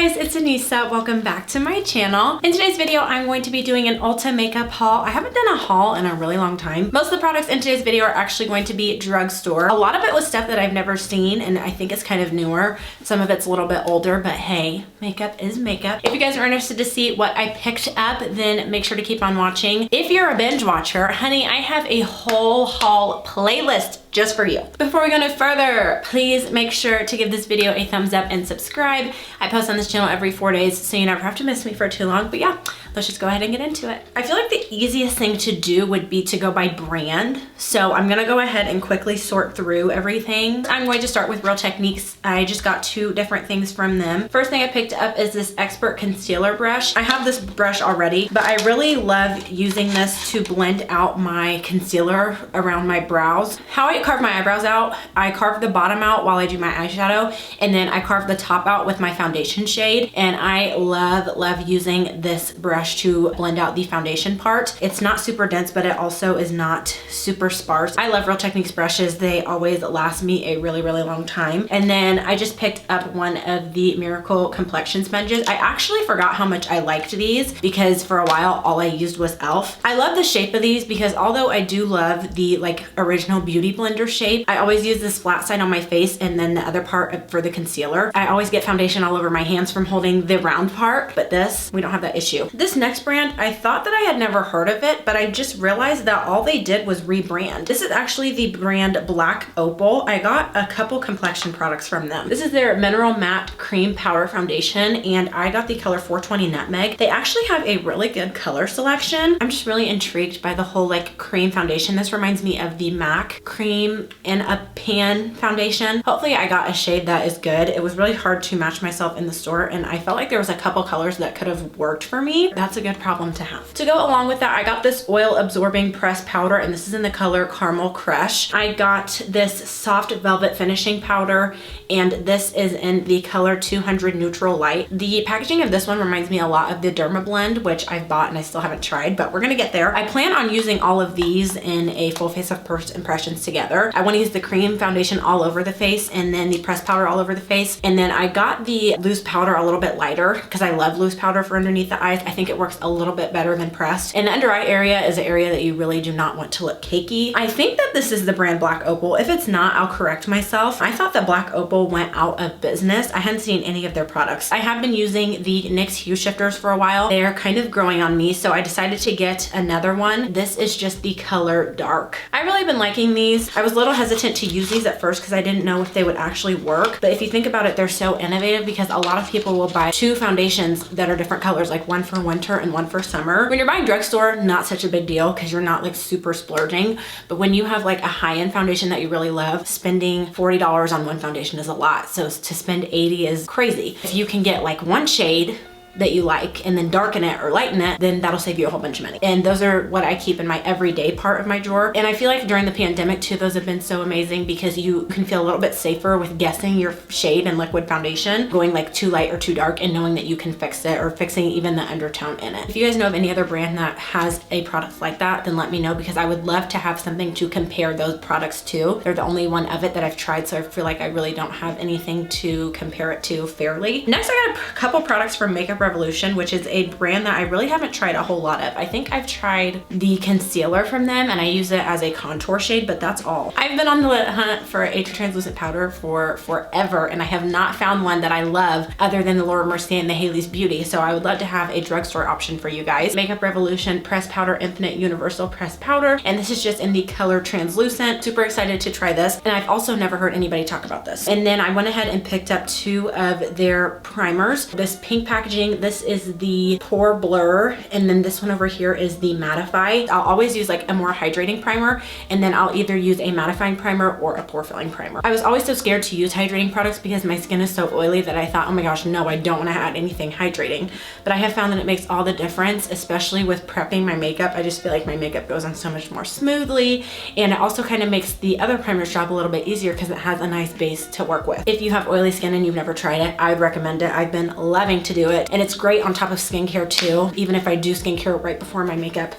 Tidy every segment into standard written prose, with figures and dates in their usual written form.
guys, it's Anissa. Welcome back to my channel. In today's video, I'm going to be doing an Ulta makeup haul. I haven't done a haul in a really long time. Most of the products in today's video are actually going to be drugstore. A lot of it was stuff that I've never seen, and I think it's kind of newer. Some of it's a little bit older, but hey, makeup is makeup. If you guys are interested to see what I picked up, then make sure to keep on watching. If you're a binge watcher, honey, I have a whole haul playlist just for you. Before we go no further, please make sure to give this video a thumbs up and subscribe. I post on this channel every 4 days, so you never have to miss me for too long. But yeah, let's just go ahead and get into it. I feel like the easiest thing to do would be to go by brand. So I'm gonna go ahead and quickly sort through everything. I'm going to start with Real Techniques. I just got 2 different things from them. First thing I picked up is this Expert Concealer Brush. I have this brush already, but I really love using this to blend out my concealer around my brows. How I carve my eyebrows out, I carve the bottom out while I do my eyeshadow, and then I carve the top out with my foundation shade. And I love using this brush to blend out the foundation part. It's not super dense, but it also is not super sparse. I love Real Techniques brushes. They always last me a really long time. And then I just picked up one of the Miracle Complexion sponges. I actually forgot how much I liked these because for a while all I used was e.l.f. I love the shape of these because although I do love the like original Beauty Blender shape, I always use this flat side on my face and then the other part for the concealer. I always get foundation all over my hands from holding the round part, but this, we don't have that issue. This next brand, I thought that I had never heard of it, but I just realized that all they did was rebrand. This is actually the brand Black Opal. I got a couple complexion products from them. This is their Mineral Matte Cream Powder Foundation, and I got the color 420 Nutmeg. They actually have a really good color selection. I'm just really intrigued by the whole like cream foundation. This reminds me of the MAC Cream in a Pan foundation. Hopefully I got a shade that is good. It was really hard to match myself in the store, and I felt like there was a couple colors that could have worked for me. That's a good problem to have. To go along with that, I got this oil absorbing pressed powder, and this is in the color Caramel Crush. I got this soft velvet finishing powder, and this is in the color 200 Neutral Light. The packaging of this one reminds me a lot of the Derma Blend, which I've bought and I still haven't tried, but we're gonna get there. I plan on using all of these in a full face of first impressions together. I want to use the cream foundation all over the face and then the pressed powder all over the face. And then I got the loose powder a little bit lighter because I love loose powder for underneath the eyes. I think it works a little bit better than pressed. And the under eye area is an area that you really do not want to look cakey. I think that this is the brand Black Opal. If it's not, I'll correct myself. I thought that Black Opal went out of business. I hadn't seen any of their products. I have been using the NYX Hue Shifters for a while. They're kind of growing on me, so I decided to get another one. This is just the color Dark. I've really been liking these. I was a little hesitant to use these at first because I didn't know if they would actually work, but if you think about it, they're so innovative because a lot of people will buy 2 foundations that are different colors, like one for winter and one for summer. When you're buying drugstore, not such a big deal because you're not like super splurging, but when you have like a high-end foundation that you really love, spending $40 on one foundation is a lot. So to spend $80 is crazy. If you can get like one shade that you like and then darken it or lighten it, then that'll save you a whole bunch of money. And those are what I keep in my everyday part of my drawer. And I feel like during the pandemic too, those have been so amazing because you can feel a little bit safer with guessing your shade and liquid foundation, going like too light or too dark and knowing that you can fix it or fixing even the undertone in it. If you guys know of any other brand that has a product like that, then let me know because I would love to have something to compare those products to. They're the only one of it that I've tried, so I feel like I really don't have anything to compare it to fairly. Next, I got a couple products from Makeup Revolution, which is a brand that I really haven't tried a whole lot of. I think I've tried the concealer from them and I use it as a contour shade, but that's all. I've been on the hunt for a translucent powder for forever, and I have not found one that I love other than the Laura Mercier and the Hailey's Beauty, so I would love to have a drugstore option for you guys. Makeup Revolution Pressed Powder Infinite Universal Pressed Powder, and this is just in the color Translucent. Super excited to try this, and I've also never heard anybody talk about this. And then I went ahead and picked up 2 of their primers. This pink packaging, this is the Pore Blur, and then this one over here is the Mattify. I'll always use like a more hydrating primer, and then I'll either use a mattifying primer or a pore filling primer. I was always so scared to use hydrating products because my skin is so oily that I thought, oh my gosh, no, I don't want to add anything hydrating. But I have found that it makes all the difference, especially with prepping my makeup. I just feel like my makeup goes on so much more smoothly, and it also kind of makes the other primers job a little bit easier because it has a nice base to work with. If you have oily skin and you've never tried it, I would recommend it. I've been loving to do it, and it's great on top of skincare too. Even if I do skincare right before my makeup,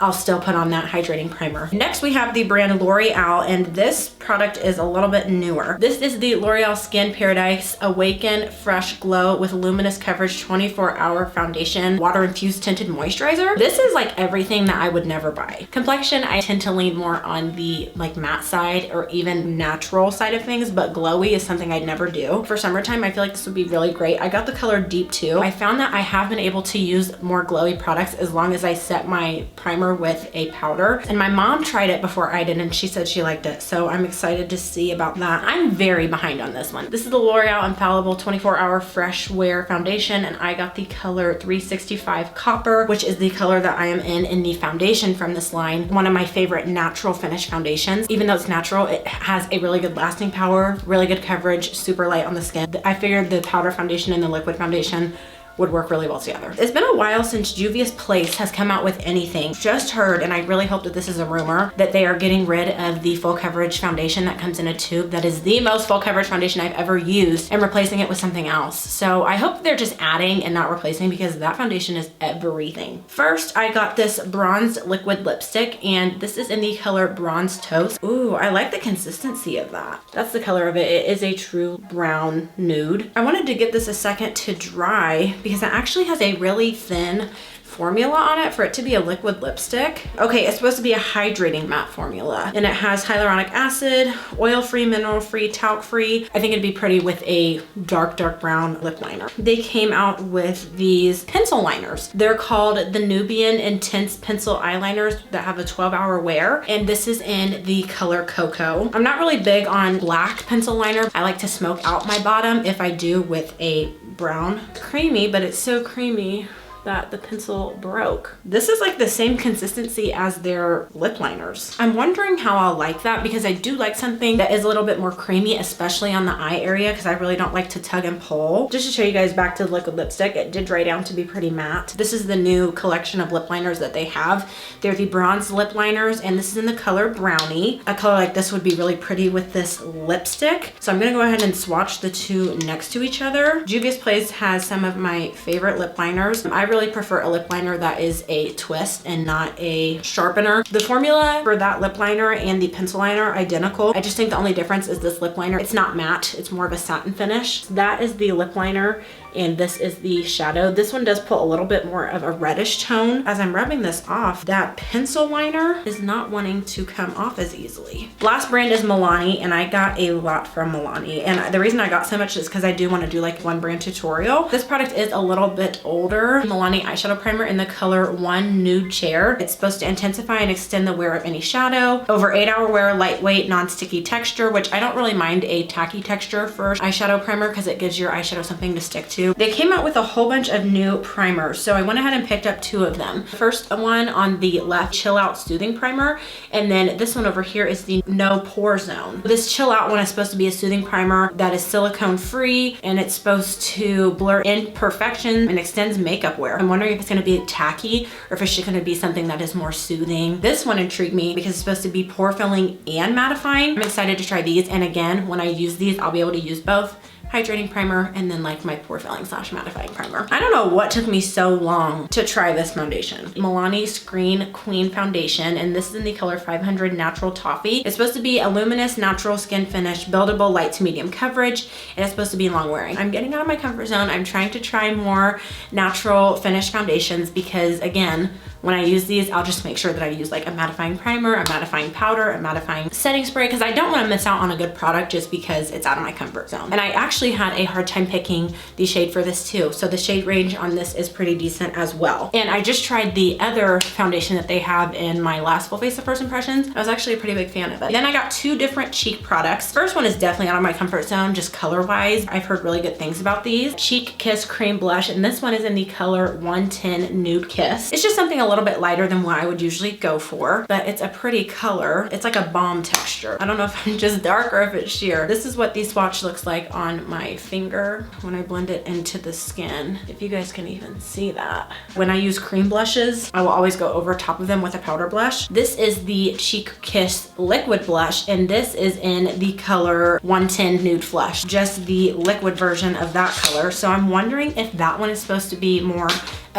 I'll still put on that hydrating primer. Next, we have the brand L'Oreal, and this product is a little bit newer. This is the L'Oreal Skin Paradise Awaken Fresh Glow with Luminous Coverage 24-Hour Foundation Water Infused Tinted Moisturizer. This is like everything that I would never buy. Complexion, I tend to lean more on the like matte side or even natural side of things, but glowy is something I'd never do. For summertime, I feel like this would be really great. I got the color Deep 2. I found that I have been able to use more glowy products as long as I set my primer with a powder. And my mom tried it before I did and she said she liked it. So I'm excited to see about that. I'm very behind on this one. This is the L'Oreal Infallible 24-Hour Fresh Wear Foundation, and I got the color 365 Copper, which is the color that I am in the foundation from this line. One of my favorite natural finish foundations. Even though it's natural, it has a really good lasting power, really good coverage, super light on the skin. I figured the powder foundation and the liquid foundation would work really well together. It's been a while since Juvia's Place has come out with anything. Just heard, and I really hope that this is a rumor, that they are getting rid of the full coverage foundation that comes in a tube that is the most full coverage foundation I've ever used and replacing it with something else. So I hope they're just adding and not replacing because that foundation is everything. First, I got this bronze liquid lipstick, and this is in the color Bronze Toast. Ooh, I like the consistency of that. That's the color of it. It is a true brown nude. I wanted to give this a second to dry because it actually has a really thin formula on it for it to be a liquid lipstick. Okay, it's supposed to be a hydrating matte formula, and it has hyaluronic acid, oil-free, mineral-free, talc-free. I think it'd be pretty with a dark brown lip liner. They came out with these pencil liners. They're called the Nubian Intense Pencil Eyeliners that have a 12-hour wear, and this is in the color Cocoa. I'm not really big on black pencil liner. I like to smoke out my bottom if I do with a brown. Creamy, but it's so creamy that the pencil broke. This is like the same consistency as their lip liners. I'm wondering how I'll like that because I do like something that is a little bit more creamy, especially on the eye area, because I really don't like to tug and pull. Just to show you guys back to the liquid lipstick, it did dry down to be pretty matte. This is the new collection of lip liners that they have. They're the bronze lip liners, and this is in the color Brownie. A color like this would be really pretty with this lipstick. So I'm gonna go ahead and swatch the two next to each other. Juvia's Place has some of my favorite lip liners. I really prefer a lip liner that is a twist and not a sharpener. The formula for that lip liner and the pencil liner are identical. I just think the only difference is this lip liner. It's not matte, it's more of a satin finish. So that is the lip liner, and this is the shadow. This one does put a little bit more of a reddish tone. As I'm rubbing this off, that pencil liner is not wanting to come off as easily. Last brand is Milani, and I got a lot from Milani. And the reason I got so much is because I do want to do like one brand tutorial. This product is a little bit older. Milani eyeshadow primer in the color One Nude Chair. It's supposed to intensify and extend the wear of any shadow. Over 8-hour wear, lightweight, non-sticky texture, which I don't really mind a tacky texture for eyeshadow primer because it gives your eyeshadow something to stick to. They came out with a whole bunch of new primers, so I went ahead and picked up 2 of them. First one on the left, Chill Out Soothing Primer, and then this one over here is the No Pore Zone. This Chill Out one is supposed to be a soothing primer that is silicone free, and it's supposed to blur imperfections and extends makeup wear. I'm wondering if it's gonna be tacky or if it's just gonna be something that is more soothing. This one intrigued me because it's supposed to be pore filling and mattifying. I'm excited to try these, and again, when I use these, I'll be able to use both hydrating primer and then like my pore filling / mattifying primer. I don't know what took me so long to try this foundation. Milani Screen Queen Foundation, and this is in the color 500 Natural Toffee. It's supposed to be a luminous natural skin finish, buildable light to medium coverage, and it's supposed to be long wearing. I'm getting out of my comfort zone. I'm trying to try more natural finish foundations because again, when I use these, I'll just make sure that I use like a mattifying primer, a mattifying powder, a mattifying setting spray, because I don't want to miss out on a good product just because it's out of my comfort zone. And I actually had a hard time picking the shade for this too. So the shade range on this is pretty decent as well. And I just tried the other foundation that they have in my last full face of first impressions. I was actually a pretty big fan of it. Then I got 2 different cheek products. First one is definitely out of my comfort zone, just color wise. I've heard really good things about these. Cheek Kiss Cream Blush, and this one is in the color 110 Nude Kiss. It's just something a little bit lighter than what I would usually go for, but it's a pretty color. It's like a balm texture. I don't know if I'm just dark or if it's sheer. This is what the swatch looks like on my finger when I blend it into the skin, if you guys can even see that. When I use cream blushes, I will always go over top of them with a powder blush. This is the Cheek Kiss Liquid Blush, and this is in the color 110 Nude Flush, just the liquid version of that color. So I'm wondering if that one is supposed to be more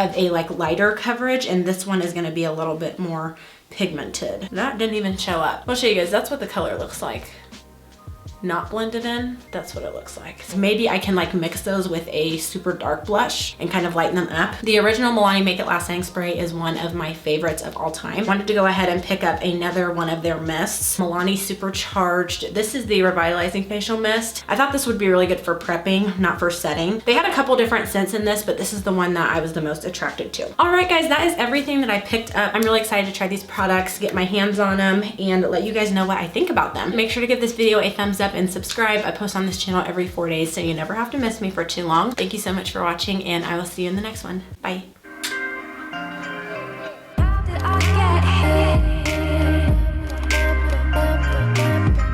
of a like lighter coverage, and this one is gonna be a little bit more pigmented. That didn't even show up. I'll show you guys, that's what the color looks like. Not blended in, that's what it looks like. So maybe I can like mix those with a super dark blush and kind of lighten them up. The original Milani Make It Last setting spray is one of my favorites of all time. Wanted to go ahead and pick up another one of their mists. Milani Supercharged. This is the Revitalizing Facial Mist. I thought this would be really good for prepping, not for setting. They had a couple different scents in this, but this is the one that I was the most attracted to. All right, guys, that is everything that I picked up. I'm really excited to try these products, get my hands on them, and let you guys know what I think about them. Make sure to give this video a thumbs up and subscribe. I post on this channel every 4 days, so you never have to miss me for too long. Thank you so much for watching, and I will see you in the next one. Bye.